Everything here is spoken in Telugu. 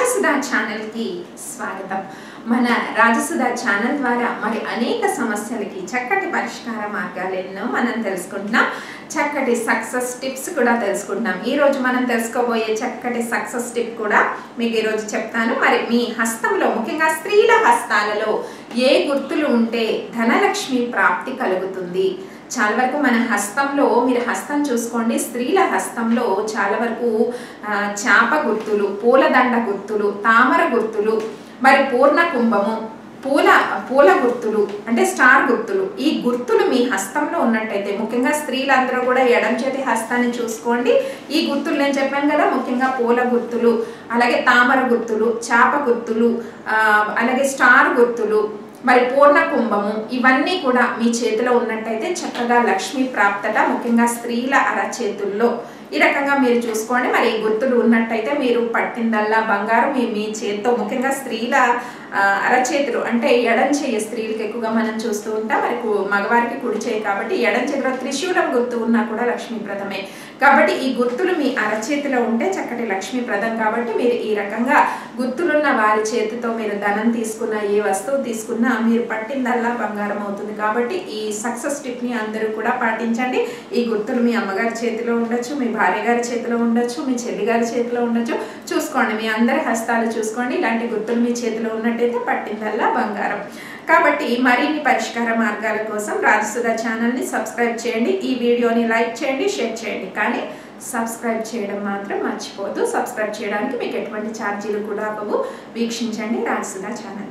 రాజసుధా ఛానల్ కి స్వాగతం। మన రాజసుధా ఛానల్ ద్వారా మరి అనేక సమస్యలకి చక్కటి పరిష్కార మార్గాలు ఎన్నో మనం తెలుసుకుంటున్నాం। చక్కటి సక్సెస్ టిప్స్ కూడా తెలుసుకుంటున్నాం। ఈ రోజు మనం తెలుసుకోబోయే చక్కటి సక్సెస్ టిప్ కూడా మీకు ఈ రోజు చెప్తాను। మరి మీ హస్తంలో ముఖ్యంగా స్త్రీల హస్తాలలో ఏ గుర్తులు ఉంటే ధనలక్ష్మి ప్రాప్తి కలుగుతుంది? చాలా వరకు మన హస్తంలో మీరు హస్తం చూసుకోండి, స్త్రీల హస్తంలో చాలా వరకు చాప గుర్తులు, పూలదండ గుర్తులు, తామర గుర్తులు, మరి పూర్ణ కుంభము, పూల గుర్తులు అంటే స్టార్ గుర్తులు, ఈ గుర్తులు మీ హస్తంలో ఉన్నట్టయితే ముఖ్యంగా స్త్రీలందరూ కూడా ఎడం చేతి హస్తాన్ని చూసుకోండి। ఈ గుర్తులు నేను చెప్పాను కదా, ముఖ్యంగా పూల గుర్తులు, అలాగే తామర గుర్తులు, చాప గుర్తులు, అలాగే స్టార్ గుర్తులు, మరి పూర్ణ కుంభము, ఇవన్నీ కూడా మీ చేతిలో ఉన్నట్టయితే చక్కగా లక్ష్మీ ప్రాప్తట ముఖ్యంగా స్త్రీల అరచేతుల్లో ఈ రకంగా మీరు చూసుకోండి। మరి ఈ గుర్తులు ఉన్నట్టయితే మీరు పట్టిందల్లా బంగారం మీ చేతితో, ముఖ్యంగా స్త్రీల అరచేతులు అంటే ఎడం చేయి స్త్రీలకు ఎక్కువగా మనం చూస్తూ ఉంటాం, మరి మగవారికి కుడి చేయి కాబట్టి ఎడం చేతిలో త్రిశూలం గుర్తు ఉన్నా కూడా లక్ష్మీప్రదమే। కాబట్టి ఈ గుర్తులు మీ అరచేతిలో ఉంటే చక్కటి లక్ష్మీప్రదం। కాబట్టి మీరు ఈ రకంగా గుర్తులున్న వారి చేతితో మీరు ధనం తీసుకున్న, ఏ వస్తువు తీసుకున్నా మీరు పట్టిందల్లా బంగారం అవుతుంది। కాబట్టి ఈ సక్సెస్ టిప్ ని అందరూ కూడా పాటించండి। ఈ గుర్తులు మీ అమ్మగారి చేతిలో ఉండొచ్చు, మీ భార్య గారి చేతిలో ఉండొచ్చు, మీ చెల్లి గారి చేతిలో ఉండొచ్చు, చూసుకోండి మీ అందరి హస్తాలు చూసుకోండి। ఇలాంటి గుర్తులు మీ చేతిలో ఉన్నట్టయితే పట్టిందల్లా బంగారం। కాబట్టి మరిన్ని పరిష్కార మార్గాల కోసం రాజసుధా ఛానల్ని సబ్స్క్రైబ్ చేయండి, ఈ వీడియోని లైక్ చేయండి, షేర్ చేయండి, కానీ సబ్స్క్రైబ్ చేయడం మాత్రం మర్చిపోవద్దు। సబ్స్క్రైబ్ చేయడానికి మీకు ఎటువంటి ఛార్జీలు కూడా అవ్వవు। వీక్షించండి రాజసుధా ఛానల్।